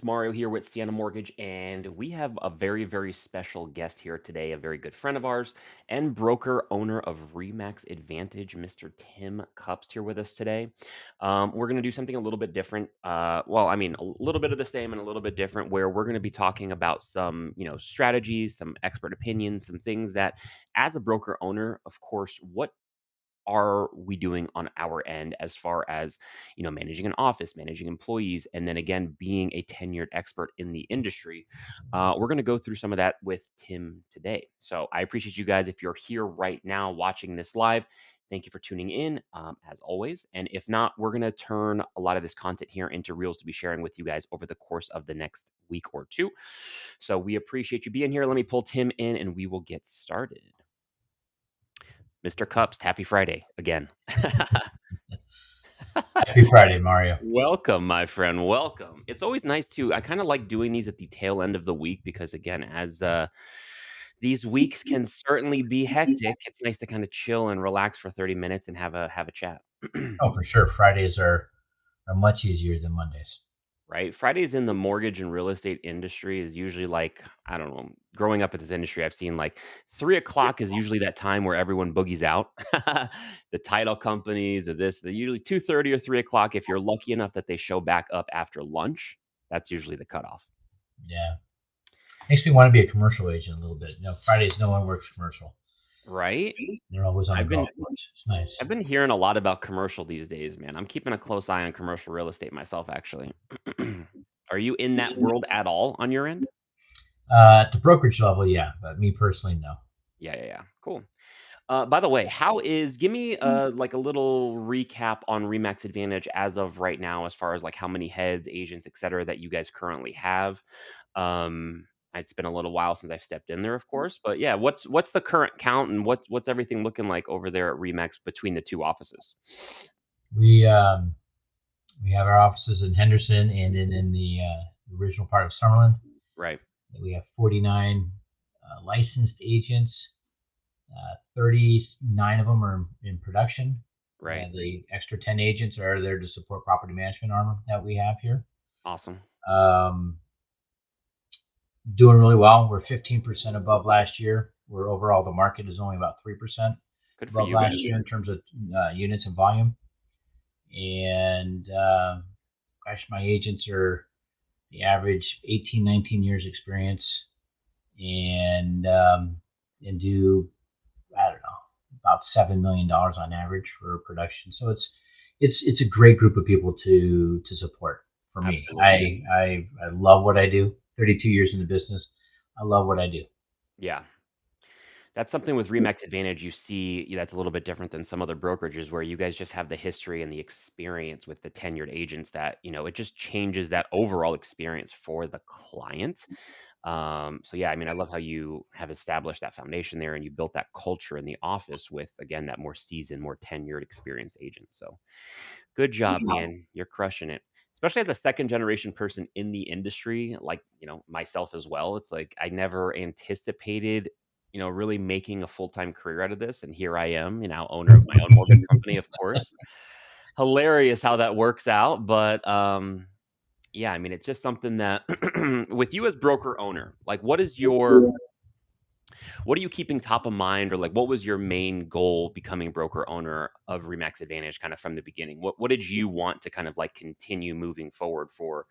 Mario here with Sienna Mortgage, and we have a very, very special guest here today, a very good friend of ours and broker owner of REMAX Advantage, Mr. Tim Kuptz here with us today. We're going to do something a little bit different. A little bit of the same and a little bit different, where we're going to be talking about some, strategies, some expert opinions, some things that, as a broker owner, of course, what are we doing on our end as far as managing an office, managing employees, and then again being a tenured expert in the industry. We're going to go through some of that with Tim today. So I appreciate you guys. If you're here right now watching this live, thank you for tuning in, as always. And if not, we're going to turn a lot of this content here into reels to be sharing with you guys over the course of the next week or two. So we appreciate you being here. Let me pull Tim in and we will get started. Mr. Kuptz, happy Friday again. Happy Friday, Mario. Welcome, my friend. Welcome. It's always nice I kind of like doing these at the tail end of the week because, again, as these weeks can certainly be hectic, it's nice to kind of chill and relax for 30 minutes and have a chat. Oh, for sure. Fridays are much easier than Mondays. Right? Fridays in the mortgage and real estate industry is usually like, I don't know, growing up in this industry, I've seen like 3 o'clock is usually that time where everyone boogies out. The title companies, they're usually 2:30 or 3 o'clock. If you're lucky enough that they show back up after lunch, that's usually the cutoff. Yeah. Makes me want to be a commercial agent a little bit. Fridays, no one works commercial. Right? They're always on the I've been golf course. It's nice. I've been hearing a lot about commercial these days, man. I'm keeping a close eye on commercial real estate myself, actually. Are you in that world at all on your end? At the brokerage level, yeah, but me personally, no. Yeah. Cool. By the way, give me like a little recap on REMAX Advantage as of right now, as far as like how many heads, agents, et cetera, that you guys currently have. Um, it's been a little while since I've stepped in there, of course, but yeah, what's the current count and what's everything looking like over there at REMAX between the two offices? We have our offices in Henderson and in the original part of Summerlin. Right. We have 49 licensed agents. 39 of them are in production. Right. And the extra 10 agents are there to support property management arm that we have here. Awesome. Doing really well. We're 15% above last year. Where overall the market is only about 3% Good for above you last guys. year in terms of units and volume. And my agents are the average 18, 19 years experience, and do, I don't know, about $7 million on average for production. So it's a great group of people to support for me. Absolutely. I love what I do. 32 years in the business. I love what I do. Yeah. That's something with REMAX Advantage you see that's a little bit different than some other brokerages where you guys just have the history and the experience with the tenured agents that, it just changes that overall experience for the client. So yeah, I mean, I love how you have established that foundation there and you built that culture in the office with, again, that more seasoned, more tenured, experienced agent. So good job, man. You're crushing it. Especially as a second generation person in the industry, like, myself as well. It's like I never anticipated, really making a full-time career out of this. And here I am, owner of my own mortgage company, of course. Hilarious how that works out. But yeah, I mean, it's just something that with you as broker owner, like what are you keeping top of mind, or like what was your main goal becoming broker owner of REMAX Advantage kind of from the beginning? What did you want to kind of like continue moving forward for,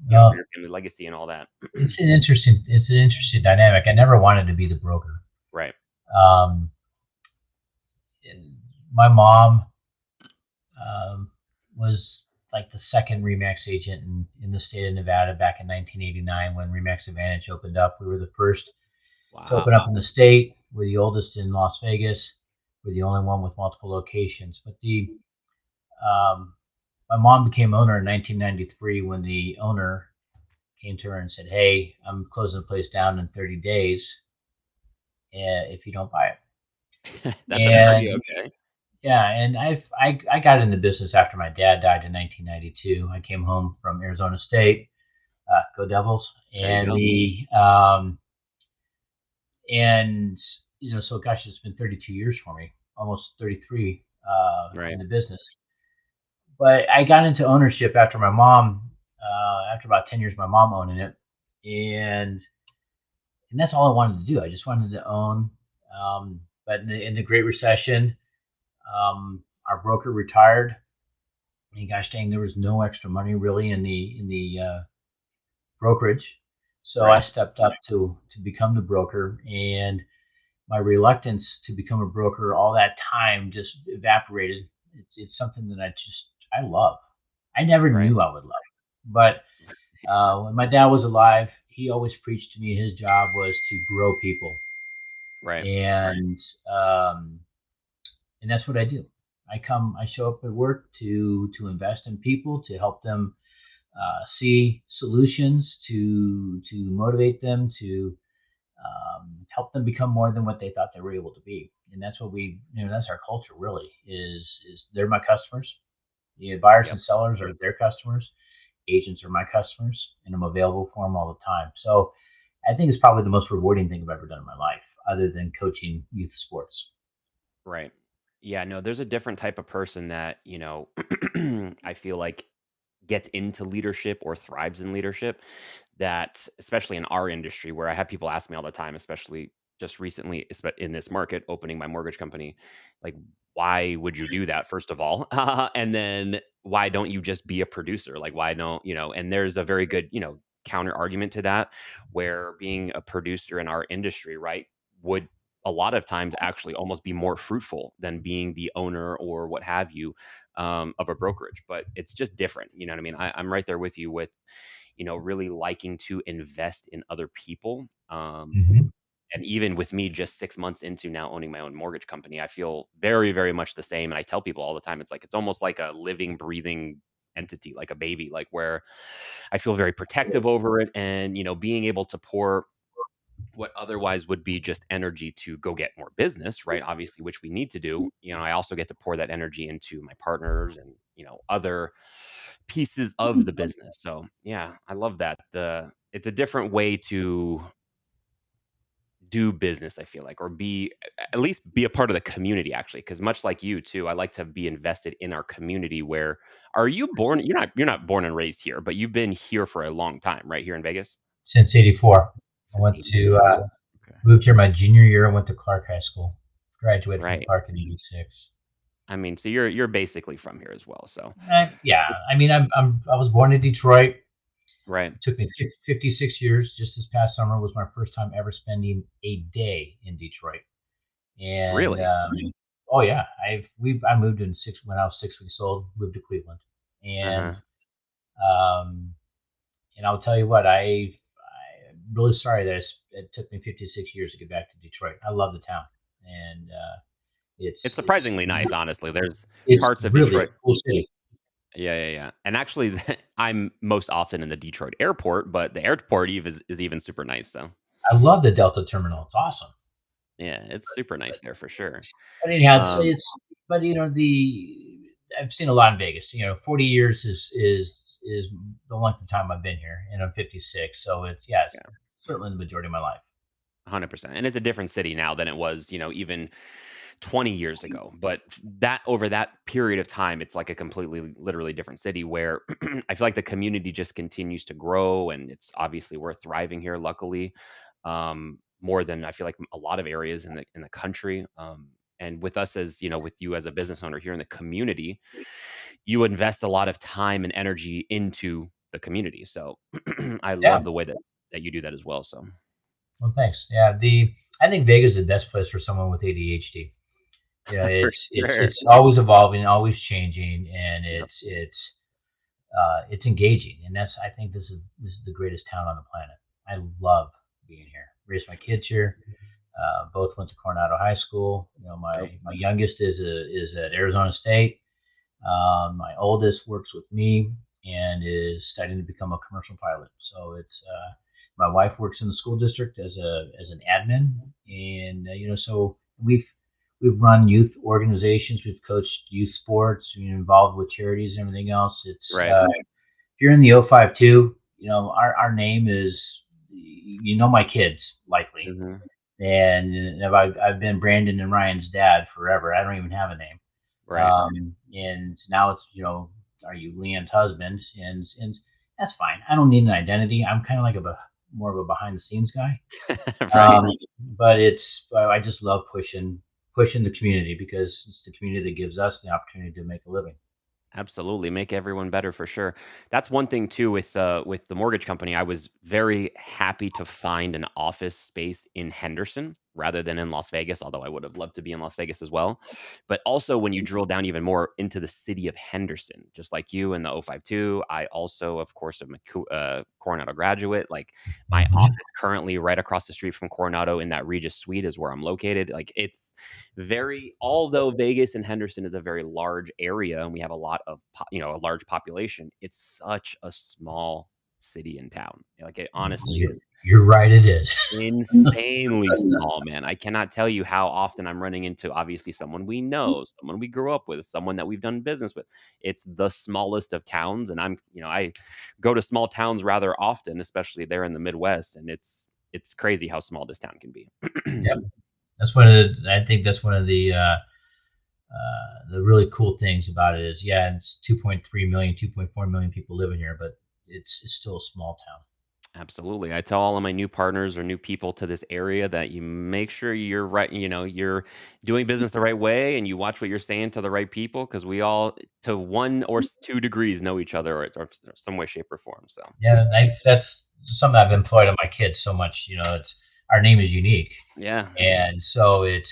for your family legacy and all that? It's an interesting dynamic. I never wanted to be the broker. Right. My mom was like the second REMAX agent in the state of Nevada back in 1989 when REMAX Advantage opened up. We were the first to open up in the state. We're the oldest in Las Vegas. We're the only one with multiple locations. But my mom became owner in 1993 when the owner came to her and said, "Hey, I'm closing the place down in 30 days if you don't buy it." That's pretty okay. Yeah, and I got into business after my dad died in 1992. I came home from Arizona State, go Devils, and so gosh, it's been 32 years for me, almost 33 in the business. But I got into ownership after my mom after about 10 years, my mom owning it, and that's all I wanted to do. I just wanted to own. But in the Great Recession, our broker retired. And gosh dang, there was no extra money really in the brokerage. So I Right. stepped up to become the broker, and my reluctance to become a broker all that time just evaporated. It's something that I love. I never Right. knew I would love, but when my dad was alive, he always preached to me his job was to grow people, Right. and um, that's what I do. I show up at work to invest in people, to help them see solutions, to motivate them, to help them become more than what they thought they were able to be. And that's what that's our culture really is they're my customers. The buyers and Yep. sellers are their customers. Agents are my customers, and I'm available for them all the time. So I think it's probably the most rewarding thing I've ever done in my life, other than coaching youth sports. Right. Yeah, no, there's a different type of person that, I feel like gets into leadership or thrives in leadership that, especially in our industry, where I have people ask me all the time, especially just recently in this market, opening my mortgage company, like, why would you do that, first of all? And then why don't you just be a producer? Like, why don't, and there's a very good, counter argument to that, where being a producer in our industry, right, would a lot of times actually almost be more fruitful than being the owner or what have you, of a brokerage. But it's just different. You know what I mean? I'm right there with you with, really liking to invest in other people. Mm-hmm. And even with me just 6 months into now owning my own mortgage company, I feel very, very much the same. And I tell people all the time, it's almost like a living, breathing entity, like a baby, like where I feel very protective over it. And, being able to pour what otherwise would be just energy to go get more business, right? Obviously, which we need to do. I also get to pour that energy into my partners and, other pieces of the business. So, yeah, I love that. It's a different way to do business, I feel like, or at least be a part of the community actually, because much like you too, I like to be invested in our community. Where are you born? You're not born and raised here, but you've been here for a long time, right? Here in Vegas Since '84, I since went to 84. Okay. moved here my junior year. I went to Clark High School. Graduated from Right. Clark in '86. I mean, so you're basically from here as well. So Yeah, it's I mean, I was born in Detroit. right. It took me 56 years. Just this past summer was my first time ever spending a day in Detroit. And Really? oh yeah, I moved in six when I was 6 weeks old. Moved to Cleveland, and Uh-huh. um, I'll tell you what, I'm really sorry that it took me 56 years to get back to Detroit. I love the town, and it's It's it's surprisingly nice, honestly. There's it's parts of really a Detroit. cool city. Yeah, yeah, yeah. And actually, I'm most often in the Detroit airport, but the airport is even super nice. So I love the Delta terminal. It's awesome. yeah, it's super nice there for sure. But anyhow, Um, but the I've seen a lot in Vegas. 40 years is the length of time I've been here, and I'm 56, so it's yeah. certainly the majority of my life. 100%. And it's a different city now than it was, even 20 years ago. But that over that period of time, it's like a completely, literally different city where I feel like the community just continues to grow. And it's obviously we're thriving here, luckily, more than I feel like a lot of areas in the country. And with us as, with you as a business owner here in the community, you invest a lot of time and energy into the community. So I Yeah. love the way that you do that as well. So Well, thanks. Yeah. I think Vegas is the best place for someone with ADHD. for sure. It's always evolving, always changing, and Yep. it's engaging. And I think this is the greatest town on the planet. I love being here. Raised my kids here. Both went to Coronado High School. Yep. My youngest is at Arizona State. My oldest works with me and is studying to become a commercial pilot. So it's my wife works in the school district as an admin, and so we've run youth organizations, we've coached youth sports, we're involved with charities and everything else. It's Right. if you're in the 052, our name is my kids likely, Mhm. and I've been Brandon and Ryan's dad forever. I don't even have a name. Right. And now it's are you Leanne's husband? And that's fine. I don't need an identity. I'm kind of like more of a behind the scenes guy. Right. But I just love pushing the community because it's the community that gives us the opportunity to make a living. Absolutely, make everyone better for sure. That's one thing too with the mortgage company. I was very happy to find an office space in Henderson rather than in Las Vegas, although I would have loved to be in Las Vegas as well. But also when you drill down even more into the city of Henderson, just like you in the 052, I also, of course, am a Coronado graduate. Like my Mhm. office currently right across the street from Coronado in that Regis Suite is where I'm located. Like it's very although Vegas and Henderson is a very large area and we have a lot of a large population, it's such a small city and town. Like it honestly You're, is you're right. It is. insanely small, man. I cannot tell you how often I'm running into obviously someone we know, someone we grew up with, someone that we've done business with. It's the smallest of towns, and I go to small towns rather often, especially there in the Midwest, and it's crazy how small this town can be. Yep. That's one of I think that's one of the really cool things about it is, yeah, it's 2.3 million, 2.4 million people living here, but it's still a small town. Absolutely. I tell all of my new partners or new people to this area that you make sure you're right, you're doing business the right way and you watch what you're saying to the right people because we all, to 1 or 2 degrees, know each other or some way, shape, or form. So, Yeah, that's something I've employed on my kids so much. It's our name is unique, yeah, and so it's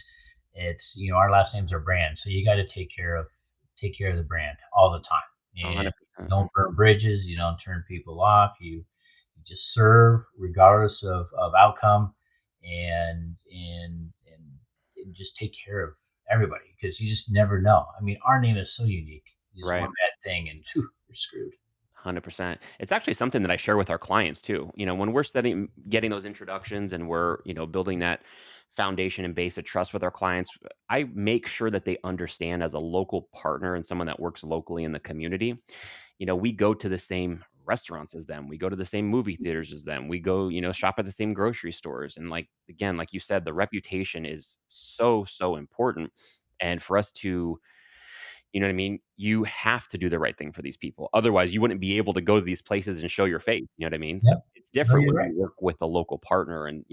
our last names are brand, so you got to take care of the brand all the time, and 100%. don't burn bridges. You don't turn people off. You just serve regardless of outcome, and just take care of everybody because you just never know. I mean, our name is so unique. Just one Right. bad thing, and phew, you're screwed. 100%. It's actually something that I share with our clients too. When we're getting those introductions and we're, building that foundation and base of trust with our clients, I make sure that they understand as a local partner and someone that works locally in the community, we go to the same restaurants as them. We go to the same movie theaters as them. We go, shop at the same grocery stores. And like, again, like you said, the reputation is so, so important. And for us to you know what I mean? You have to do the right thing for these people. Otherwise, you wouldn't be able to go to these places and show your face. You know what I mean? So Yep. it's No, different you're when right. you work with a local partner and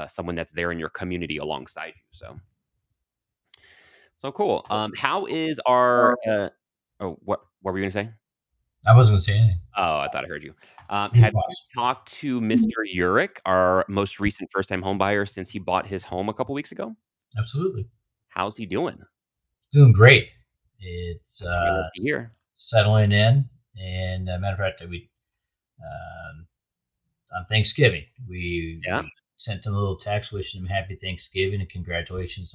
someone that's there in your community alongside you. So cool. How is our? Oh, what were you gonna say? I wasn't gonna say anything. Oh, I thought I heard you. You're Have you fine. talked to Mr. Urich, our most recent first-time home buyer, since he bought his home a couple weeks ago? Absolutely. How's he doing? Doing great. It's That's what I love to hear. settling in, and matter of fact, we um, on Thanksgiving Yeah. we sent him a little text wishing him happy Thanksgiving and congratulations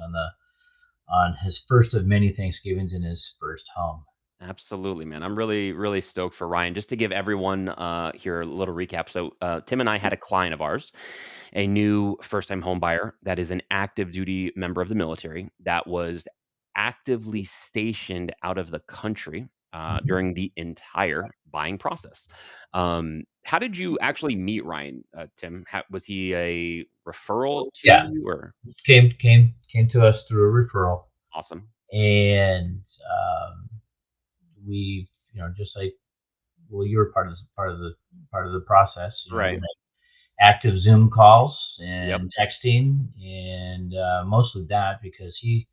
on his first of many Thanksgivings in his first home. Absolutely, man. I'm really, really stoked for Ryan. Just to give everyone here a little recap. So, Tim and I had a client of ours, a new first time home buyer that is an active duty member of the military that was actively stationed out of the country Mhm. during the entire buying process. How did you actually meet Ryan, Tim? Was he a referral to Yeah, you or came to us through a referral, awesome? and we just like, well, you were part of the process. We Right. active Zoom calls Yep. and texting, and mostly that because he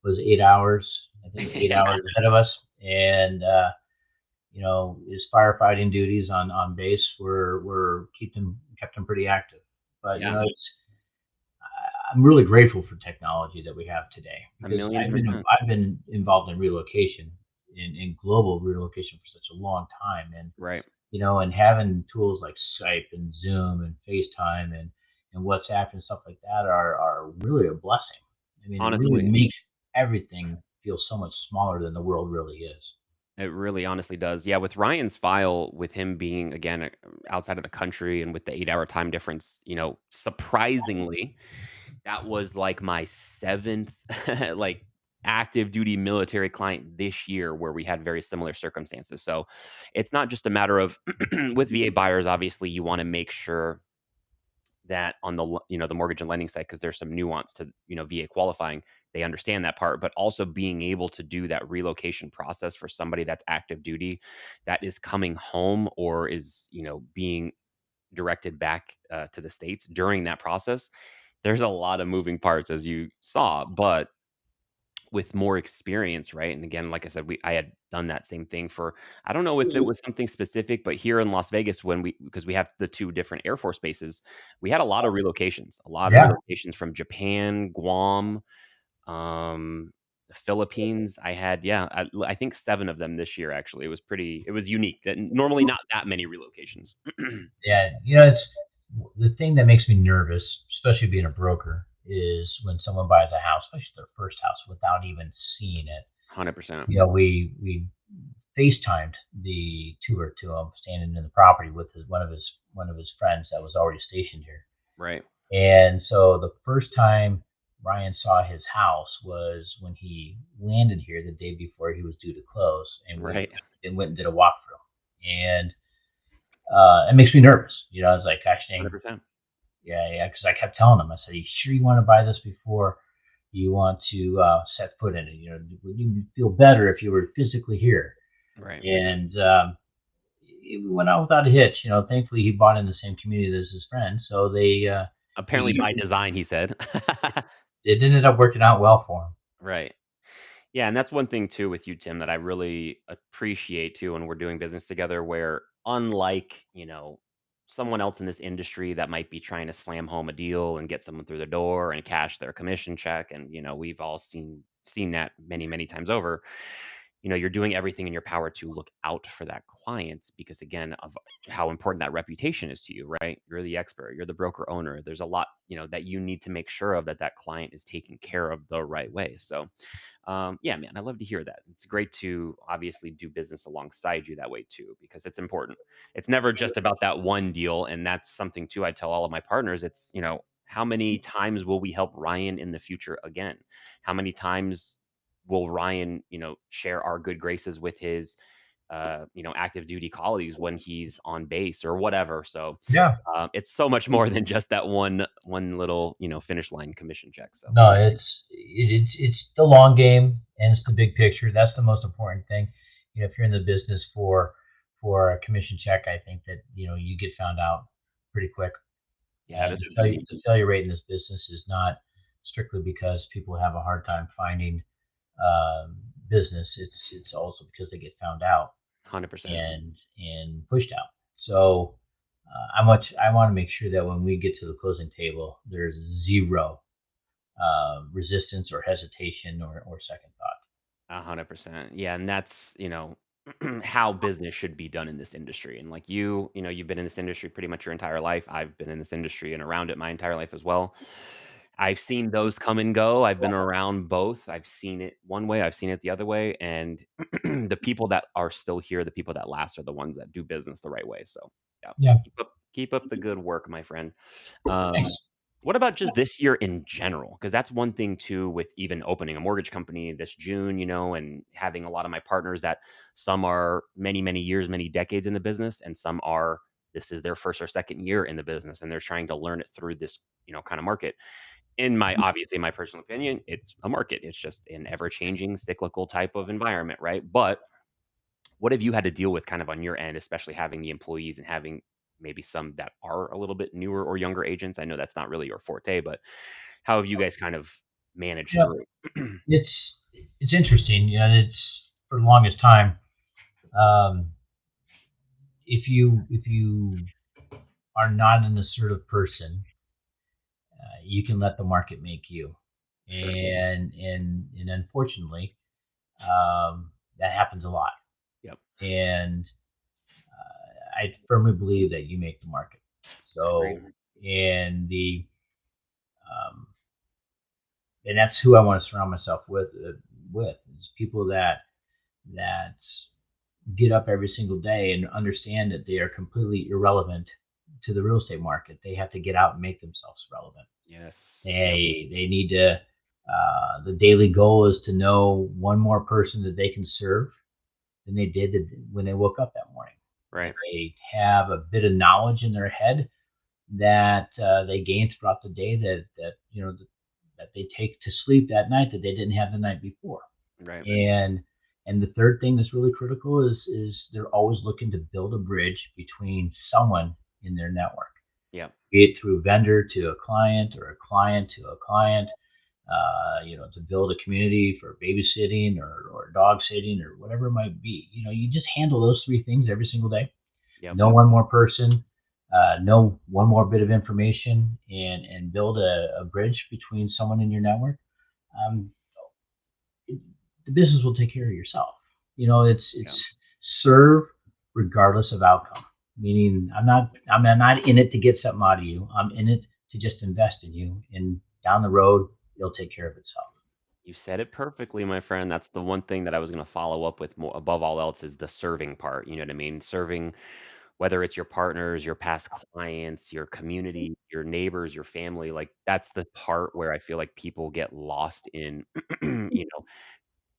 was 8 hours, I think, 8 hours ahead of us, and his firefighting duties on base were kept him pretty active. But Yeah. I'm really grateful for technology that we have today A because million percent. I've been involved in relocation, in global relocation for such a long time, and Right. and having tools like Skype and Zoom and FaceTime and WhatsApp and stuff like that are really a blessing. I mean, it really Honestly. makes everything feel so much smaller than the world really is. It really honestly does. Yeah, with Ryan's file, with him being again outside of the country and with the 8 hour time difference, surprisingly, that was like my seventh like active duty military client this year where we had very similar circumstances. So it's not just a matter of with VA buyers, obviously, you want to make sure that on the the mortgage and lending side, because there's some nuance to VA qualifying. They understand that part, but also being able to do that relocation process for somebody that's active duty, that is coming home or is being directed back to the states during that process. There's a lot of moving parts, as you saw, but with more experience, right? And again, like I said, I had done that same thing for, I don't know if it was something specific, but here in Las Vegas, because we have the two different Air Force bases, we had a lot of Yeah. relocations from Japan, Guam, the Philippines. I had, yeah, I think 7 of them this year, actually. It was unique. That normally not that many relocations. Yeah. It's the thing that makes me nervous, especially being a broker, is when someone buys a house, especially their first house, without even seeing it. 100%. We FaceTimed the tour to him standing in the property with one of his friends that was already stationed here. Right. And so the first time Ryan saw his house was when he landed here the day before he was due to close, and we Right. went and did a walkthrough. And it makes me nervous. I was like, gosh dang, 100%. yeah, yeah. Because I kept telling him, I said, you sure you want to buy this before you want to set foot in it? Would you feel better if you were physically here? Right. And it went out without a hitch. Thankfully he bought in the same community as his friend, so Apparently he by design, he said. it ended up working out well for him. Right. Yeah, and that's one thing too with you, Tim, that I really appreciate too when we're doing business together, where unlike, someone else in this industry that might be trying to slam home a deal and get someone through the door and cash their commission check, and we've all seen that many, many times over. You're doing everything in your power to look out for that client because again of how important that reputation is to you, right? You're the expert, you're the broker owner. There's a lot, that you need to make sure of that client is taken care of the right way. So yeah, man, I love to hear that. It's great to obviously do business alongside you that way too, because it's important. It's never just about that one deal. And that's something too I tell all of my partners. It's, how many times will we help Ryan in the future again? How many times will Ryan, share our good graces with his active duty colleagues when he's on base or whatever. So Yeah. it's so much more than just that one little, finish line commission check. So No, it's the long game and it's the big picture. That's the most important thing. If you're in the business for a commission check, I think that you get found out pretty quick. yeah, that And is the beauty. the failure rate in this business is not strictly because people have a hard time finding business. It's also because they get found out 100%. and pushed out. So I want to make sure that when we get to the closing table, there's zero resistance or hesitation or second thought. 100%. Yeah, and that's, how business should be done in this industry. And like you've been in this industry pretty much your entire life. I've been in this industry and around it my entire life as well. I've seen those come and go. I've been around both. I've seen it one way, I've seen it the other way. And the people that are still here, the people that last are the ones that do business the right way. So yeah. Yeah. Keep up the good work, my friend. Thanks. What about just this year in general? Because that's one thing too with even opening a mortgage company this June, and having a lot of my partners that some are many, many years, many decades in the business, and some are this is their first or second year in the business and they're trying to learn it through this, kind of market. In my obviously my personal opinion, it's a market. It's just an ever-changing cyclical type of environment, right? But what have you had to deal with kind of on your end, especially having the employees and having maybe some that are a little bit newer or younger agents? I know that's not really your forte, but how have you guys kind of managed Yeah. through it? It's it's interesting. It's for the longest time. Um, if you are not an assertive person, you can let the market make you, Sure. and unfortunately, that happens a lot. Yep. And I firmly believe that you make the market. Agreed. So, and the um, and that's who I want to surround myself with is people that get up every single day and understand that they are completely irrelevant to the real estate market. They have to get out and make themselves relevant. Yes. Yep. They need to. The daily goal is to know one more person that they can serve than they did when they woke up that morning. That Right. they have a bit of knowledge in their head that they gain throughout the day that that they take to sleep that night that they didn't have the night before. Right. And the third thing that's really critical is they're always looking to build a bridge between someone in their network, Yeah. be it through vendor to a client or a client to a client, to build a community for babysitting or dog sitting or whatever it might be. You just handle those three things every single day. Yep. Know one more person, know one more bit of information, and build a bridge between someone in your network. Um, the business will take care of yourself. It's Yeah. serve regardless of outcome. Meaning, I'm not in it to get something out of you. I'm in it to just invest in you, and down the road, it'll take care of itself. You said it perfectly, my friend. That's the one thing that I was going to follow up with more above all else is the serving part. You know what I mean? Serving, whether it's your partners, your past clients, your community, your neighbors, your family, like that's the part where I feel like people get lost in,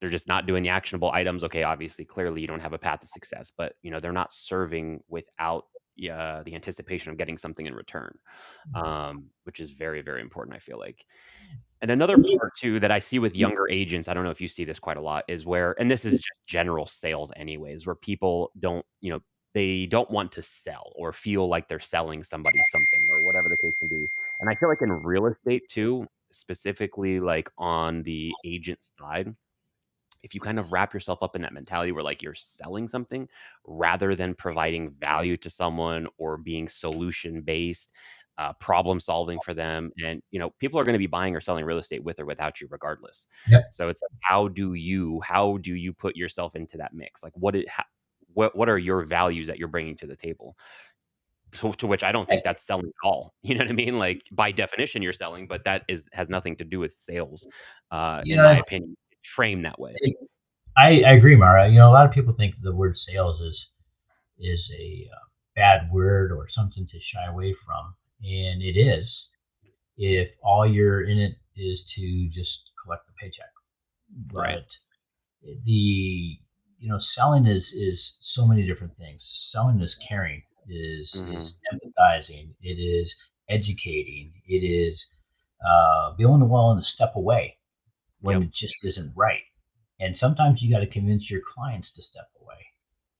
they're just not doing the actionable items. Okay, obviously, clearly you don't have a path to success, but they're not serving without the anticipation of getting something in return, which is very, very important, I feel like. And another part too that I see with younger agents, I don't know if you see this quite a lot, is where, and this is just general sales anyways, where people don't, they don't want to sell or feel like they're selling somebody something or whatever the case may be. And I feel like in real estate too, specifically like on the agent side, if you kind of wrap yourself up in that mentality where like you're selling something rather than providing value to someone or being solution based, problem solving for them, and people are going to be buying or selling real estate with or without you regardless. Yep. So it's like, how do you put yourself into that mix? Like what are your values that you're bringing to the table? To which I don't think that's selling at all. You know what I mean? Like by definition, you're selling, but that has nothing to do with sales, in my Yeah, opinion. Framed that way. I agree, Mara. A lot of people think the word sales is a bad word or something to shy away from, and it is if all you're in it is to just collect the paycheck. Right. But the selling is so many different things. Selling is caring, is Mhm. empathizing, it is educating, it is being willing to step away when Yep. it just isn't right. And sometimes you got to convince your clients to step away.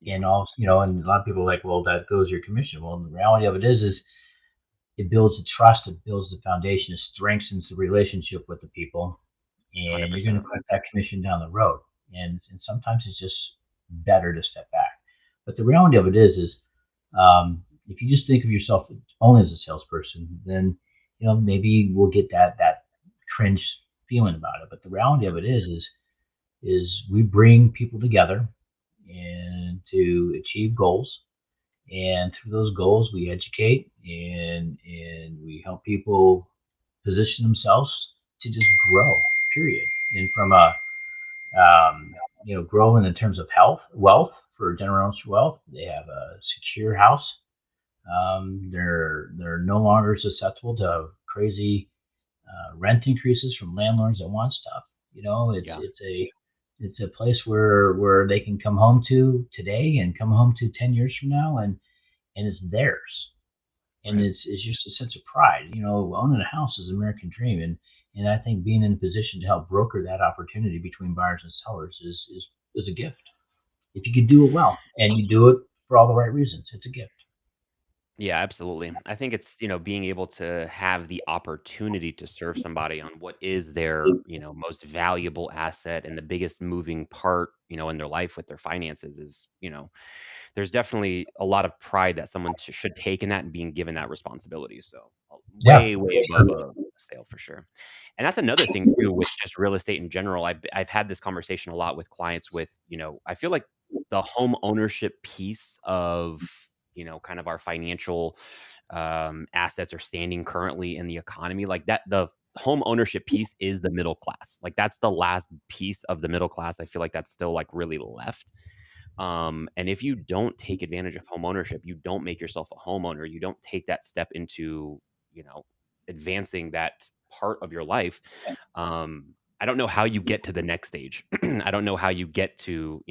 Yeah. And also, and a lot of people are like, well, that goes your commission. Well, the reality of it is it builds the trust, it builds the foundation, it strengthens the relationship with the people, and you're going 100%. to cut that commission down the road. And sometimes it's just better to step back. But the reality of it is if you just think of yourself only as a salesperson, then maybe we'll get that cringe feeling about it. But the reality of Yep. it is we bring people together and to achieve goals, and through those goals we educate and we help people position themselves to just grow, period. And from a growing in terms of wealth, for generational wealth, they have a secure house. They're no longer susceptible to crazy rent increases from landlords that want stuff. It's Yeah. a place where they can come home to today and come home to 10 years from now, and it's theirs. And Right. it's just a sense of pride. Owning a house is an American dream, and I think being in a position to help broker that opportunity between buyers and sellers is a gift. If you could do it well and you do it for all the right reasons, it's a gift. Yeah, absolutely. I think it's, being able to have the opportunity to serve somebody on what is their, most valuable asset and the biggest moving part, in their life with their finances is, there's definitely a lot of pride that someone should take in that and being given that responsibility. So Yeah, way, way above a sale for sure. And that's another thing too with just real estate in general. I've had this conversation a lot with clients with, I feel like the home ownership piece of, kind of our financial assets are standing currently in the economy, like that the home ownership piece is the middle class. Like that's the last piece of the middle class. I feel like that's still like really left. And if you don't take advantage of home ownership, you don't make yourself a homeowner, you don't take that step into, you know, advancing that part of your life. I don't know how you get to the next stage. I don't know how you get to,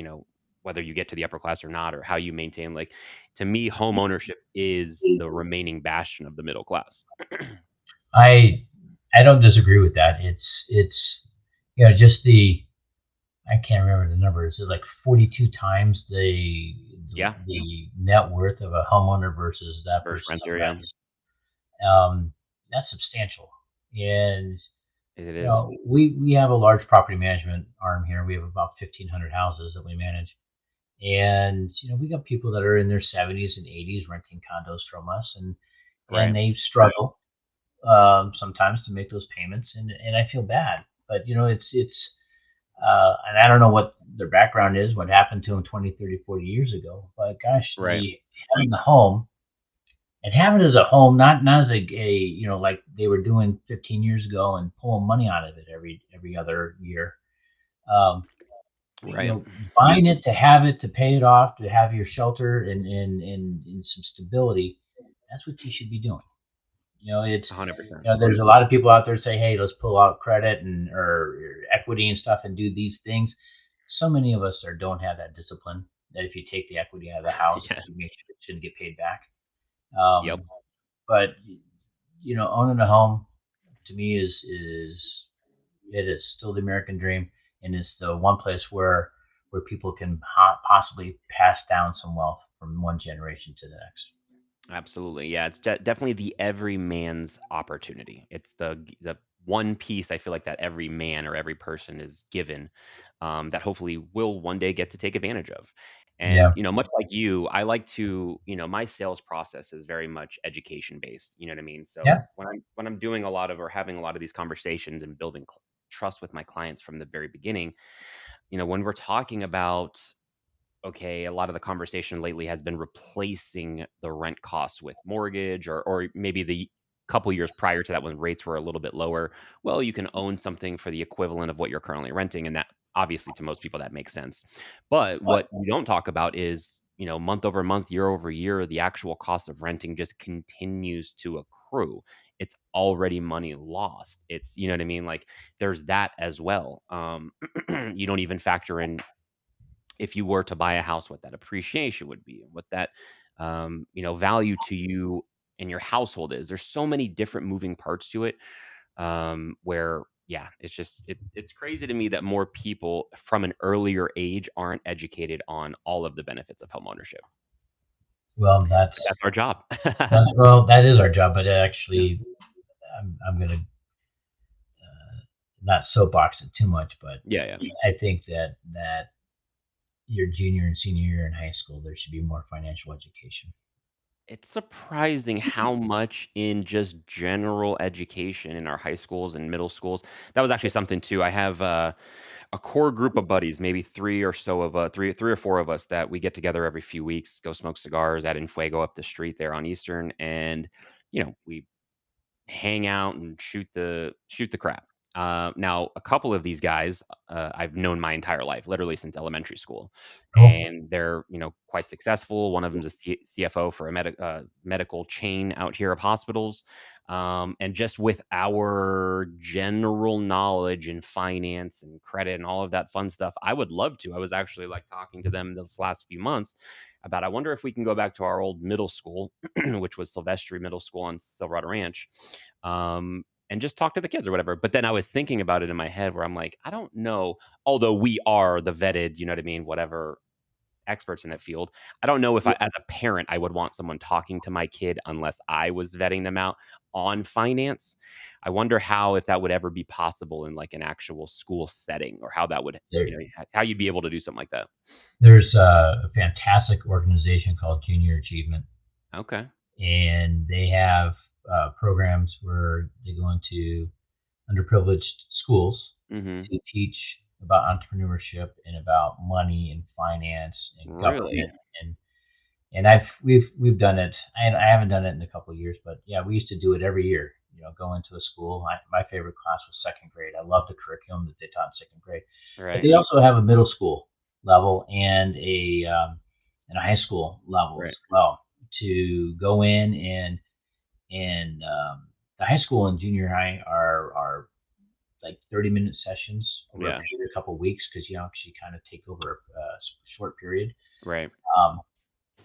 whether you get to the upper class or not, or how you maintain, like, to me, home ownership is the remaining bastion of the middle class. I I don't disagree with that. It's just I can't remember the number. Is it like 42 times Yeah, the net worth of a homeowner versus that versus person's renter, yeah. rent? That's substantial. And It is. we have a large property management arm here. We have about 1,500 houses that we manage, and we got people that are in their 70s and 80s renting condos from us, and Right. they struggle sometimes to make those payments, and I feel bad. But it's and I don't know what their background is, what happened to them 20, 30, 40 years ago. But gosh, Right. the having the home and having it as a home, not as a like they were doing 15 years ago and pulling money out of it every other year. Um, Right. buying it to have it to pay it off, to have your shelter and some stability. That's what you should be doing. It's 100%. there's a lot of people out there say, "Hey, let's pull out credit and or equity and stuff and do these things." So many of us don't have that discipline that if you take the equity out of the house, Yeah. you make sure it shouldn't get paid back. Yep. Um, but owning a home to me is it is still the American dream, and it's the one place where people can possibly pass down some wealth from one generation to the next. Absolutely. Yeah, it's definitely the every man's opportunity. It's the one piece I feel like that every man or every person is given, that hopefully will one day get to take advantage of. And, Yeah, much like you, I like to, my sales process is very much education based. You know what I mean? So yeah, when I'm doing a lot of or having a lot of these conversations and building trust with my clients from the very beginning, when we're talking about, okay, a lot of the conversation lately has been replacing the rent costs with mortgage, or maybe the couple years prior to that when rates were a little bit lower. Well, you can own something for the equivalent of what you're currently renting, and that obviously to most people that makes sense. But what we don't talk about is, month over month, year over year, the actual cost of renting just continues to accrue. It's already money lost. It's, you know what I mean? Like, there's that as well. You don't even factor in, if you were to buy a house, what that appreciation would be, and what that, value to you and your household is. There's so many different moving parts to it, where, yeah, it's just it's crazy to me that more people from an earlier age aren't educated on all of the benefits of homeownership. well, But that's our job. that is our job. But Yeah. actually, I'm gonna not soapbox it too much, but Yeah, yeah. I think that your junior and senior year in high school, there should be more financial education. It's surprising how much in just general education in our high schools and middle schools. That was actually something too. I have a core group of buddies, maybe three or so of three or four of us that we get together every few weeks, go smoke cigars at Infuego up the street there on Eastern, and we hang out and shoot the crap. Now, a couple of these guys, I've known my entire life, literally since elementary school, Cool. and they're quite successful. One of them's a CFO for a medical chain out here of hospitals, and just with our general knowledge in finance and credit and all of that fun stuff, I would love to. I was actually like talking to them this last few months about, I wonder if we can go back to our old middle school, which was Silvestri Middle School on Silverado Ranch, and just talk to the kids or whatever. But then I was thinking about it in my head where I'm like, I don't know, although we are the vetted, you know what I mean, whatever, experts in that field. I don't know if I, as a parent, I would want someone talking to my kid unless I was vetting them out on finance. I wonder how, if that would ever be possible in like an actual school setting, or how that would, There, how you'd be able to do something like that. there's a fantastic organization called Junior Achievement, Okay. and they have programs where they go into underprivileged schools Mhm. to teach about entrepreneurship and about money and finance and Really? government and we've done it. I haven't done it in a couple of years, but yeah, we used to do it every year. Go into a school. My favorite class was second grade. I love the curriculum that they taught in second grade. But Right. they also have a middle school level and a high school level Right. as well to go in and the high school and junior high are like 30-minute sessions over a Yeah. period of a couple of weeks because you actually kind of take over a short period. Right. Um,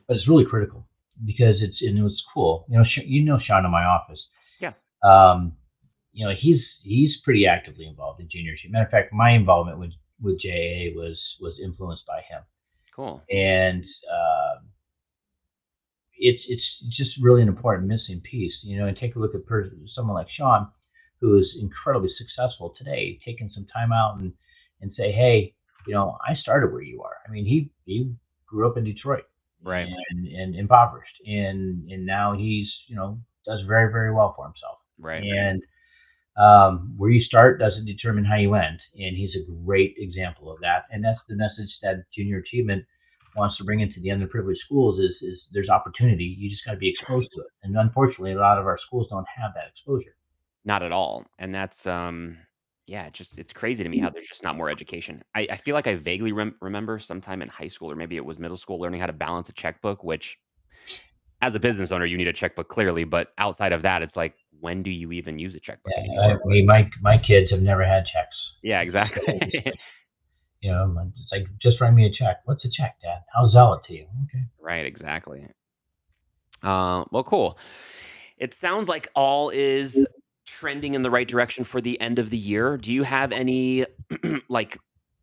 but it's really critical because it's cool. Sean in my office. Yeah. Um, he's pretty actively involved in juniors. Matter of fact, my involvement with JA was influenced by him, Cool. and it's just really an important missing piece. And take a look at someone like Sean, who is incredibly successful today, taking some time out and say, hey, I started where you are. I mean, he grew up in Detroit Right. and impoverished, and now he's does very very well for himself. Right. And where you start doesn't determine how you end, and he's a great example of that. And that's the message that Junior Achievement wants to bring into the underprivileged schools is there's opportunity. You just got to be exposed to it. And unfortunately, a lot of our schools don't have that exposure. Not at all, and that's, yeah, it's crazy to me how there's just not more education. I feel like I vaguely remember sometime in high school or maybe it was middle school learning how to balance a checkbook, which as a business owner, you need a checkbook clearly, but outside of that, it's like, when do you even use a checkbook Yeah, anymore? my kids have never had checks. Yeah, So it's exactly. like, it's like just write me a check. What's a check, Dad? I'll sell it to you. Okay. Right, exactly. Well, cool. It sounds like all is trending in the right direction for the end of the year. Do you have any like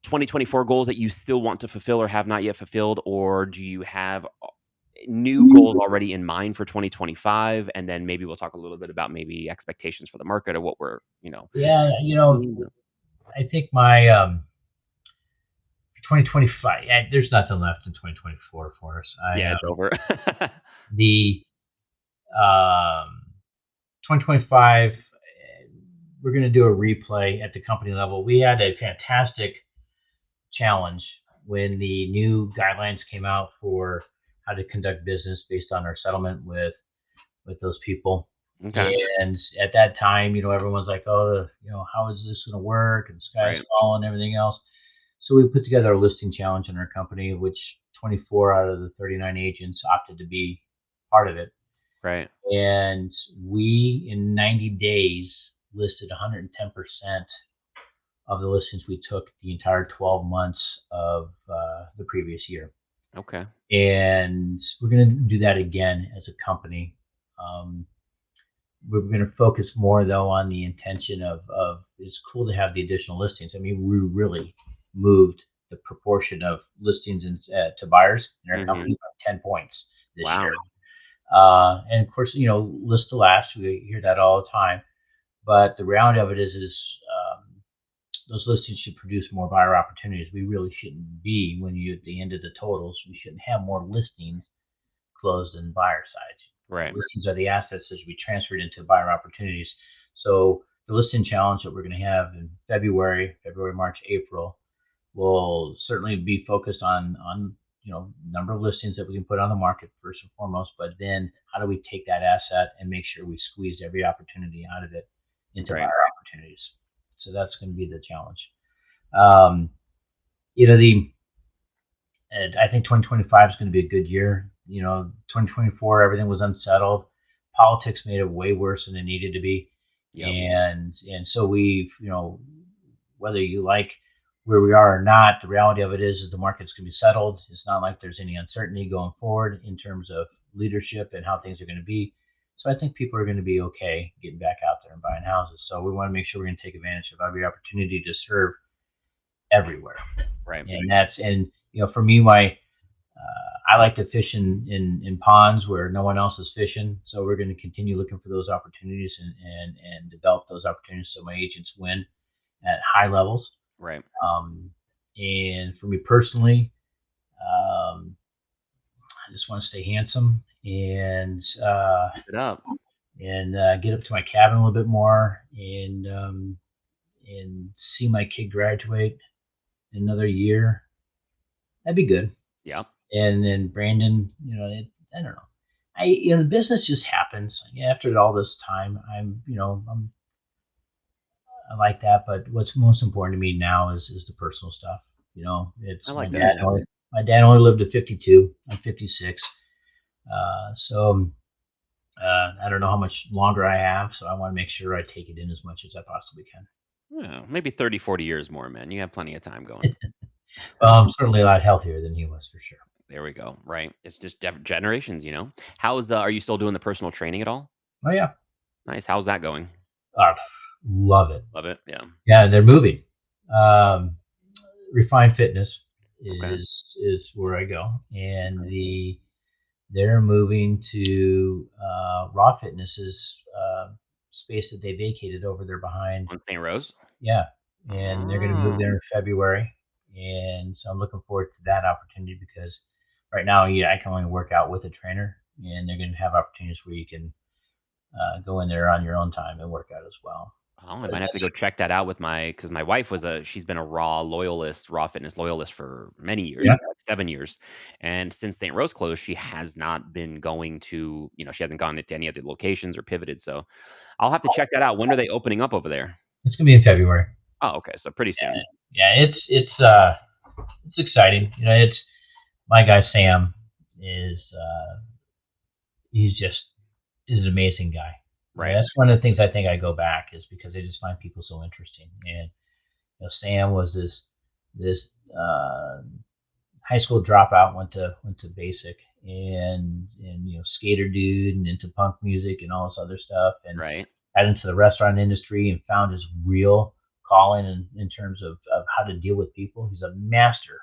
2024 goals that you still want to fulfill or have not yet fulfilled, or do you have new goals already in mind for 2025? And then maybe we'll talk a little bit about maybe expectations for the market or what we're, Yeah, seeing. I think my 2025. Yeah, there's nothing left in 2024 for us. Yeah, it's over. The um, 2025. We're going to do a replay at the company level. We had a fantastic challenge when the new guidelines came out for how to conduct business based on our settlement with those people. Okay. And at that time, everyone's like, "Oh, how is this going to work?" And the sky's Right. falling, and everything else. So we put together a listing challenge in our company, which 24 out of the 39 agents opted to be part of it. Right. And we, in 90 days, listed 110% of the listings we took the entire 12 months of the previous year. Okay. And we're going to do that again as a company. Um, we're going to focus more though on the intention of it's cool to have the additional listings. I mean, we really moved the proportion of listings to buyers in our Hmm. company by 10 points this year. Wow. And of course, list to last, we hear that all the time. But the reality of it is those listings should produce more buyer opportunities. We really shouldn't be when you at the end of the totals. We shouldn't have more listings closed than buyer sides. Right. Listings are the assets that should be transferred into buyer opportunities. So the listing challenge that we're going to have in February, March, April, will certainly be focused on number of listings that we can put on the market first and foremost, but then how do we take that asset and make sure we squeeze every opportunity out of it into Right. buyer opportunities. So that's going to be the challenge. Um, you know the and I think 2025 is going to be a good year. 2024 everything was unsettled. Politics made it way worse than it needed to be, Yep. and so we've whether you like where we are or not, the reality of it is the market's going to be settled. It's not like there's any uncertainty going forward in terms of leadership and how things are going to be. So I think people are going to be okay getting back out there and buying houses. So we want to make sure we're going to take advantage of every opportunity to serve everywhere. Right. And for me, I like to fish in ponds where no one else is fishing. So we're going to continue looking for those opportunities and develop those opportunities so my agents win at high levels. Right. Um, and for me personally, I just want to stay handsome Keep it up. and get up to my cabin a little bit more and see my kid graduate in another year. That'd be good. Yep. And then Brandon, I don't know. The business just happens. After all this time, I like that. But what's most important to me now is the personal stuff. It's I my like that. dad. My dad only lived to 52. I'm 56. So I don't know how much longer I have. So I want to make sure I take it in as much as I possibly can. Yeah, maybe 30, 40 years more, man. You have plenty of time going. I'm certainly a lot healthier than he was for sure. There we go. Right. It's just generations, you know. How's are you still doing the personal training at all? Oh yeah, Nice. How's that going? I love it. Love it. Yeah. Yeah, they're moving. Um, Refined Fitness Okay. is where I go, and Okay. they're moving to Raw Fitness's space that they vacated over there behind. On St. Rose? Yeah, and they're going to move Oh. there in February, and so I'm looking forward to that opportunity because right now, yeah, I can only work out with a trainer, and they're going to have opportunities where you can go in there on your own time and work out as well. Oh, I But might have to go check that out with because my wife she's been a Raw Fitness loyalist for many yeah, years, like 7 years, and since St. Rose closed, she has not been going to, she hasn't gone into any of the locations or pivoted, so I'll have to check that out. When are they opening up over there? it's going to be in February. Oh, okay, so pretty Yeah, soon. yeah, it's exciting. You know, it's my guy Sam is he's just is an amazing guy. You know, Right, that's one of the things I think I go back is because I just find people so interesting. And you know, Sam was this uh, high school dropout, went to basic, and you know, skater dude, and into punk music and all this other stuff, and right. got into the restaurant industry and found his real calling in terms of how to deal with people. He's a master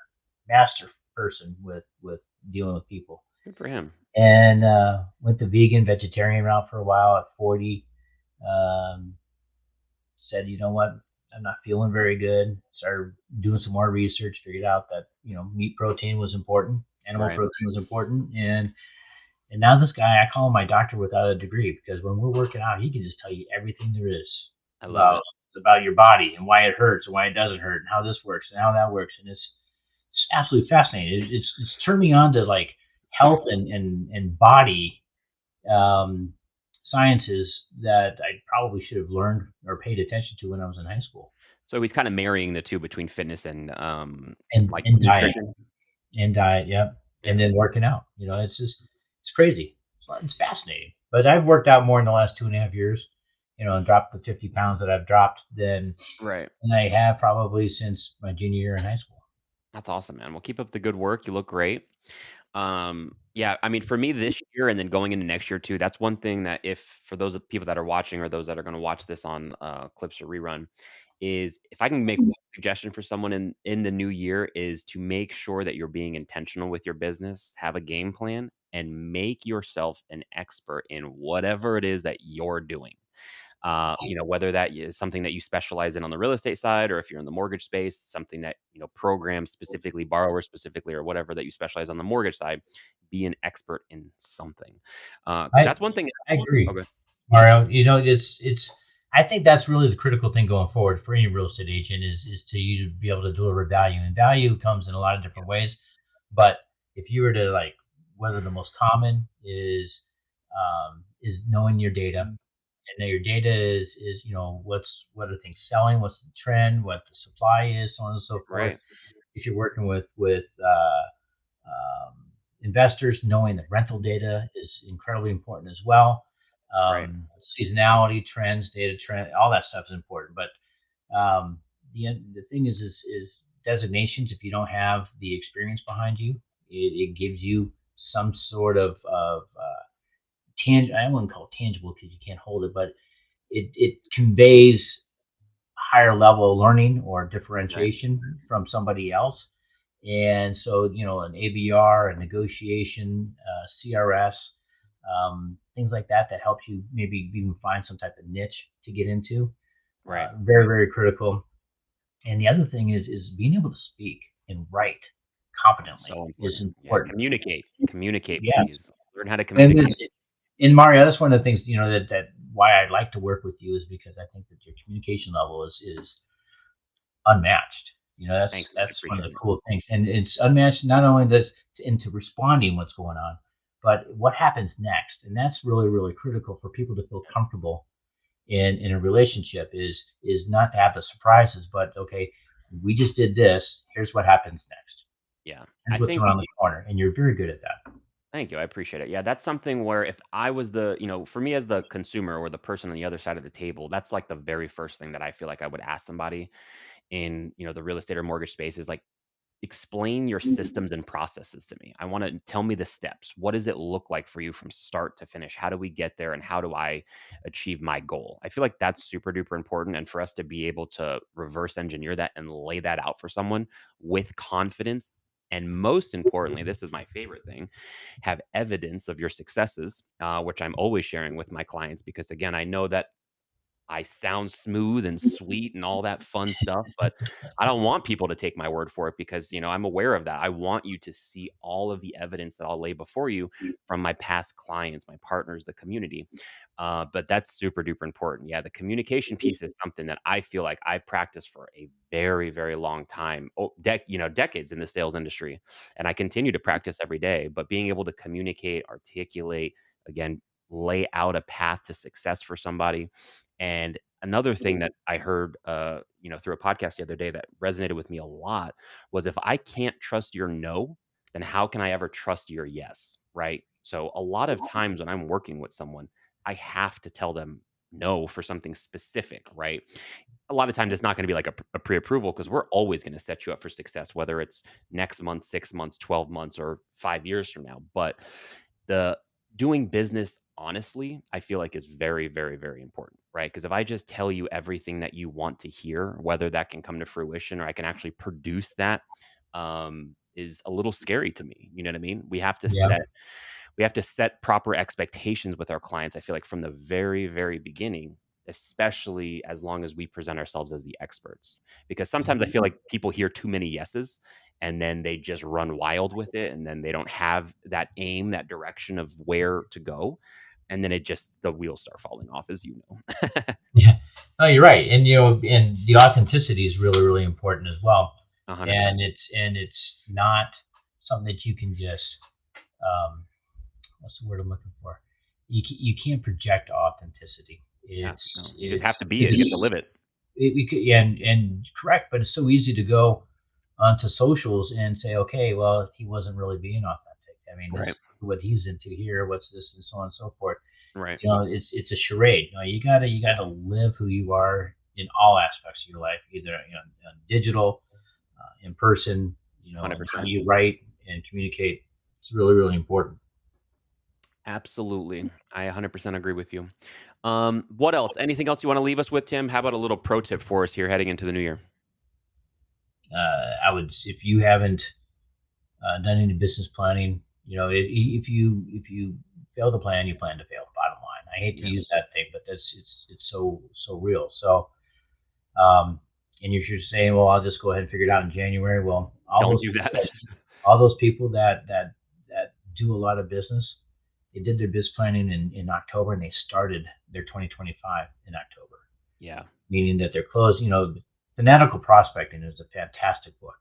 person with dealing with people. Good for him. And went the vegan vegetarian route for a while at 40. Um, Said, you know what, I'm not feeling very good. Started doing some more research, figured out that you know meat protein was important, animal Right. protein was important, and now this guy, I call him my doctor without a degree because when we're working out, he can just tell you everything there is I love about it. about your body and why it hurts and why it doesn't hurt and how this works and how that works, and it's absolutely fascinating. It's turned me on to like health and body um, sciences that I probably should have learned or paid attention to when I was in high school. So he's kinda marrying the 2 between fitness and, And like, and diet nutrition? and diet, yep, and Yeah. then working out. You know, it's crazy. It's fascinating. But I've worked out more in the last 2.5 years, you know, and dropped the 50 pounds that I've dropped Right. than I have probably since my junior year in high school. That's awesome, man. Well, keep up the good work. You look great. Yeah, I mean, for me this year and then going into next year too, that's one thing that if for those of people that are watching or those that are gonna watch this on, clips or rerun, is if I can make one suggestion for someone in the new year is to make sure that you're being intentional with your business, have a game plan, and make yourself an expert in whatever it is that you're doing. Whether that is something that you specialize in on the real estate side, or if you're in the mortgage space, something that, programs specifically, borrowers specifically, or whatever that you specialize on the mortgage side, be an expert in something. Because I that's one thing. I agree, Okay. Mario. You know, it's I think that's really the critical thing going forward for any real estate agent is to you to be able to deliver value, and value comes in a lot of different ways. But if you were to like, whether the most common is knowing your data, and know your data is you know what are things selling, what's the trend, what the supply is, so on and so forth. Right. If you're working with investors, knowing that rental data is incredibly important as well. Right. Seasonality, trends, data trend, all that stuff is important. But the thing is designations. If you don't have the experience behind you, it gives you some sort of I wouldn't call it tangible because you can't hold it, but it conveys higher level learning or Right. differentiation from somebody else. And so, you know, an ABR, a negotiation, CRS, things like that, that helps you maybe even find some type of niche to get into. Right. Very, very critical. And the other thing is being able to speak and write competently So is important. Yeah. important. Communicate. Communicate, Yes. please. Learn how to And communicate. in Mario, that's one of the things, you know, that why I like to work with you is because I think that your communication level is unmatched. You know, Thanks, man. I that's one of appreciate the it. cool things, and it's unmatched not only this into responding what's going on, but what happens next, and that's really really critical for people to feel comfortable in a relationship is not to have the surprises, but okay, we just did this. Here's what happens next. Yeah. I Here's what's think around the corner, and you're very good at that. Thank you. I appreciate it. Yeah, that's something where if I was for me as the consumer or the person on the other side of the table, that's like the very first thing that I feel like I would ask somebody in, the real estate or mortgage space is like, explain your systems and processes to me. I want to tell me the steps. What does it look like for you from start to finish? How do we get there and how do I achieve my goal? I feel like that's super duper important. And for us to be able to reverse engineer that and lay that out for someone with confidence. And most importantly, this is my favorite thing, have evidence of your successes, which I'm always sharing with my clients because, again, I know that I sound smooth and sweet and all that fun stuff, but I don't want people to take my word for it because, I'm aware of that. I want you to see all of the evidence that I'll lay before you from my past clients, my partners, the community. But that's super duper important. Yeah, the communication piece is something that I feel like I practiced for a very, very long time, decades in the sales industry, and I continue to practice every day. But being able to communicate, articulate, again, lay out a path to success for somebody. And another thing that I heard, through a podcast the other day that resonated with me a lot was if I can't trust your no, then how can I ever trust your yes? Right. So a lot of times when I'm working with someone, I have to tell them no for something specific. Right. A lot of times it's not going to be like a pre-approval because we're always going to set you up for success, whether it's next month, 6 months, 12 months, or 5 years from now. But the doing business honestly, I feel like is very, very, very important, right? Because if I just tell you everything that you want to hear, whether that can come to fruition or I can actually produce that, is a little scary to me. You know what I mean? Yeah. We have to set proper expectations with our clients. I feel like from the very, very beginning, especially as long as we present ourselves as the experts, because sometimes I feel like people hear too many yeses and then they just run wild with it and then they don't have that aim, that direction of where to go, and then the wheels start falling off, as you know. Yeah. No, you're right. And and the authenticity is really, really important as well. 100%. And it's not something that you can just what's the word I'm looking for? You can't project authenticity. Yeah, It's no, you just it's have to be it. because You have to live it. we could, yeah, and correct, but it's so easy to go onto socials and say, okay, well, he wasn't really being authentic. I mean, this Right. is what he's into here, what's this, and so on and so forth. Right. It's a charade. You gotta live who you are in all aspects of your life, either digital, in person, and how 100%. you write and communicate. It's really, really important. Absolutely. I 100% agree with you. What else? Anything else you want to leave us with, Tim? How about a little pro tip for us here heading into the new year? I would, if you haven't done any business planning, if you fail to plan, you plan to fail. Bottom line. I hate to Yeah. use that thing, but it's so real. So, um, and if you're saying, well, I'll just go ahead and figure it out in January. Well, Don't do that. all those people that do a lot of business, they did their business planning in October and they started their 2025 in October, Yeah. meaning that they're closed. Fanatical Prospecting is a fantastic book.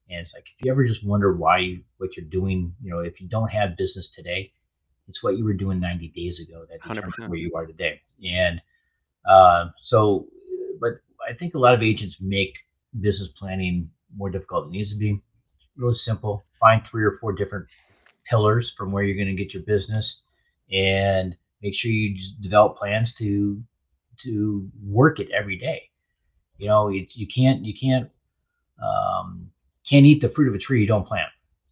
And it's like, if you ever just wonder what you're doing, if you don't have business today, it's what you were doing 90 days ago that determines 100%. where you are today. And so, but I think a lot of agents make business planning more difficult than it needs to be. Really simple. Find 3 or 4 different pillars from where you're going to get your business, and make sure you just develop plans to work it every day. You can't eat the fruit of a tree you don't plant.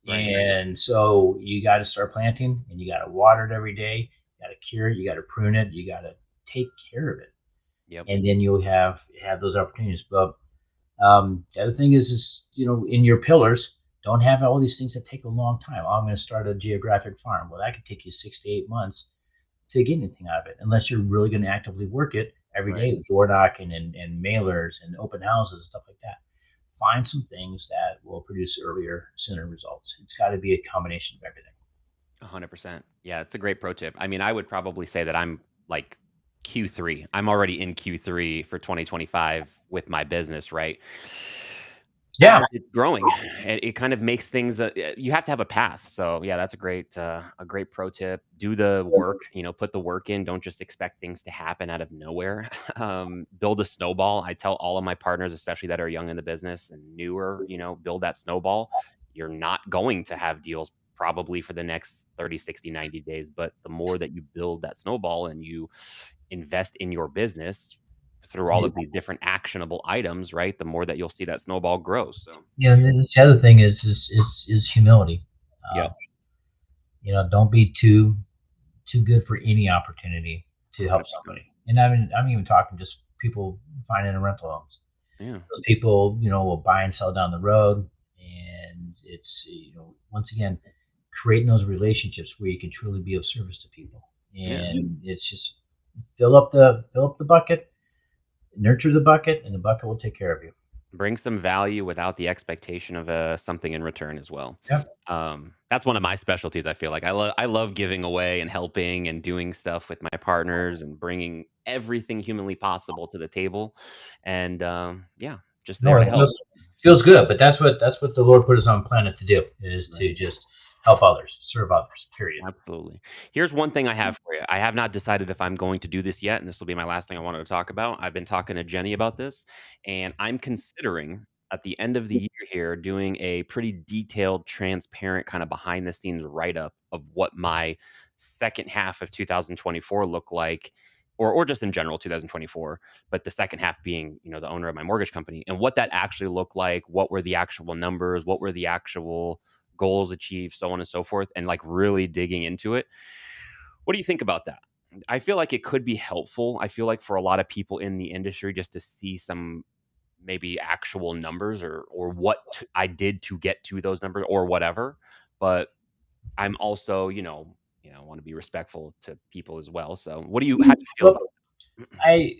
Right. And so you got to start planting, and you got to water it every day. You got to cure it. You got to prune it. You got to take care of it, Yep. and then you'll have those opportunities. But the other thing is in your pillars, don't have all these things that take a long time. Oh, I'm going to start a geographic farm. Well, that could take you 6 to 8 months to get anything out of it, unless you're really going to actively work it every Right. day with door knocking and mailers and open houses and stuff like that. Find some things that will produce earlier, sooner results. It's got to be a combination of everything. 100%. Yeah, it's a great pro tip. I mean, I would probably say that I'm like Q3. I'm already in Q3 for 2025 with my business, right? Yeah. As it's growing, it kind of makes things, you have to have a path. So yeah, that's a great pro tip. Do the work, put the work in. Don't just expect things to happen out of nowhere. Build a snowball. I tell all of my partners, especially that are young in the business and newer, build that snowball. You're not going to have deals probably for the next 30, 60, 90 days. But the more that you build that snowball and you invest in your business through all Yeah. of these different actionable items, right? The more that you'll see that snowball grow. So, And the other thing is humility. yeah, Uh, don't be too good for any opportunity to help 100%. somebody. And I'm even talking just people finding a rental homes. Yeah, Those people, will buy and sell down the road, and it's once again creating those relationships where you can truly be of service to people. yeah. And it's just fill up the bucket, nurture the bucket, and the bucket will take care of you. Bring some value without the expectation of something in return as well. Yep. That's one of my specialties. I feel like I love giving away and helping and doing stuff with my partners and bringing everything humanly possible to the table. And yeah, just No, there to it help. feels good, but that's what the Lord put us on planet to do, is Right. to just help others, serve others. Period. Absolutely. Here's one thing I have for you. I have not decided if I'm going to do this yet, and this will be my last thing I wanted to talk about. I've been talking to Jenny about this, and I'm considering at the end of the year here doing a pretty detailed, transparent kind of behind the scenes write up of what my second half of 2024 looked like, or just in general 2024, but the second half being, the owner of my mortgage company and what that actually looked like, what were the actual numbers, what were the actual goals achieved, so on and so forth, and like really digging into it. What do you think about that? I feel like it could be helpful. I feel like for a lot of people in the industry, just to see some maybe actual numbers or I did to get to those numbers or whatever. But I'm also, want to be respectful to people as well. So, how do you feel Well, about I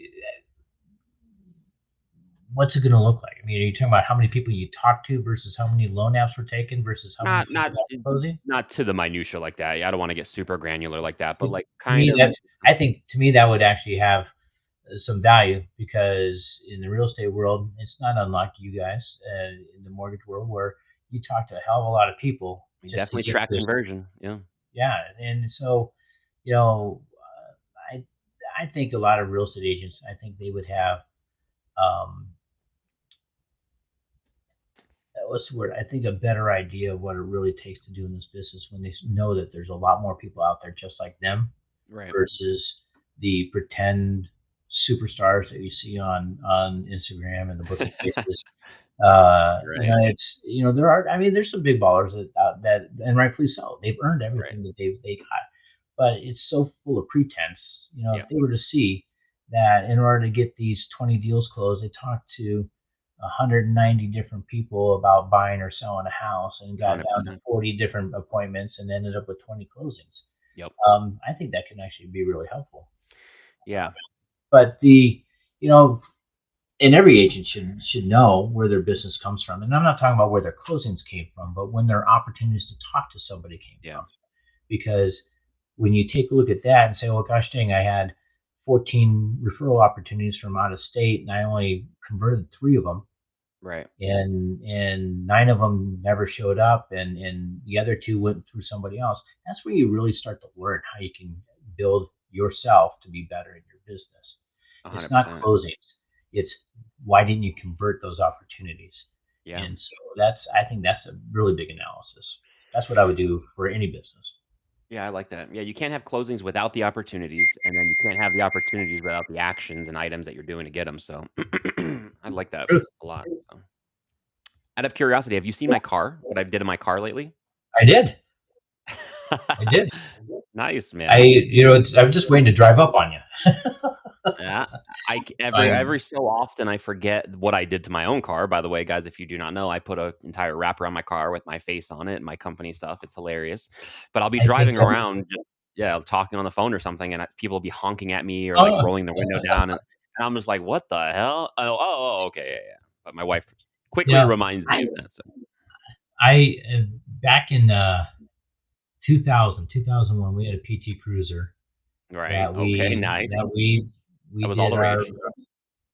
what's it going to look like? I mean, are you talking about how many people you talk to versus how many loan apps were taken versus how many not people not got closing? not to the minutia like that. Yeah, I don't want to get super granular like that, but To like kind me, of. that's I think to me that would actually have some value, because in the real estate world, it's not unlike you guys in the mortgage world, where you talk to a hell of a lot of people We just to definitely get track this. conversion. Yeah. Yeah, and so you know, I think a lot of real estate agents, I think they would have um, what's the word? I think a better idea of what it really takes to do in this business when they know that there's a lot more people out there just like them Right. versus the pretend superstars that you see on Instagram and the booking faces. Right. It's there are. I mean, there's some big ballers that and rightfully so. They've earned Right. everything that they got, but it's so full of pretense. Yeah. If they were to see that in order to get these 20 deals closed, they talked to 190 different people about buying or selling a house and got down to 100%. 40 different appointments and ended up with 20 closings. Yep. I think that can actually be really helpful. Yeah. But you know, and every agent should know where their business comes from. And I'm not talking about where their closings came from, but when their opportunities to talk to somebody came Yeah. from. Because when you take a look at that and say, well, gosh dang, I had 14 referral opportunities from out of state, and I only converted 3 of them, Right. and 9 of them never showed up, and the other 2 went through somebody else. That's where you really start to learn how you can build yourself to be better in your business. It's not 100%. closings. It's why didn't you convert those opportunities? Yeah. And so I think that's a really big analysis. That's what I would do for any business. Yeah, I like that. Yeah, you can't have closings without the opportunities, and then you can't have the opportunities without the actions and items that you're doing to get them. So, I like that Truth. a lot. So, out of curiosity, have you seen my car? What I did in my car lately? I did. I did. Nice, man. I'm just waiting to drive up on you. Yeah, every I'm, every so often I forget what I did to my own car. By the way, guys, if you do not know, I put an entire wrap around my car with my face on it and my company stuff. It's hilarious. But I'll be I think driving around, just yeah, talking on the phone or something, and people will be honking at me or like oh, rolling the window down, and I'm just like, "What the hell?" Oh, okay, yeah, yeah. But my wife quickly yeah. reminds me I of that. So I back in 2001, we had a PT Cruiser right, that okay, we nice. that we we That was all did the our rage.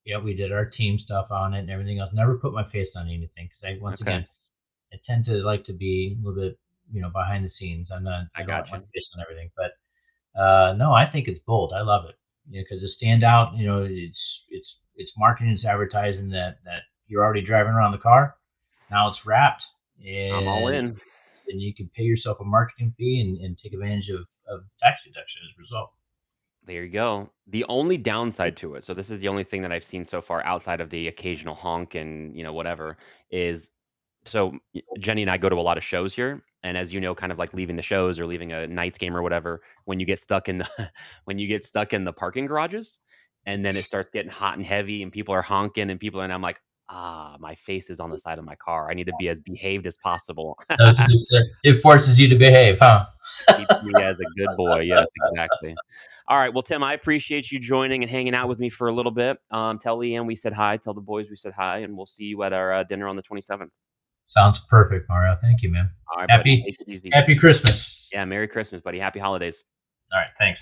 yeah, we did our team stuff on it and everything else. Never put my face on anything because once Okay, again, I tend to like to be a little bit, behind the scenes. I I don't got like my you. face on everything, but no, I think it's bold. I love it, because the standout, it's marketing, it's advertising that you're already driving around the car. Now it's wrapped, I'm all and in. then you can pay yourself a marketing fee and take advantage of tax deduction as a result. There you go. The only downside to it, so this is the only thing that I've seen so far outside of the occasional honk and, whatever, is so Jenny and I go to a lot of shows here, and as you know, kind of like leaving the shows or leaving a Knights game or whatever, when you get stuck in the when you get stuck in the parking garages, and then it starts getting hot and heavy, and people are honking, and I'm like, my face is on the side of my car. I need to be as behaved as possible. It forces you to behave, huh? Keeps me as a good boy. Yes, exactly. All right. Well, Tim, I appreciate you joining and hanging out with me for a little bit. Tell Leanne we said hi. Tell the boys we said hi, and we'll see you at our dinner on the 27th. Sounds perfect, Mario. Thank you, man. All right, buddy. Happy Take it easy. Happy Christmas. Yeah. Merry Christmas, buddy. Happy holidays. All right, thanks.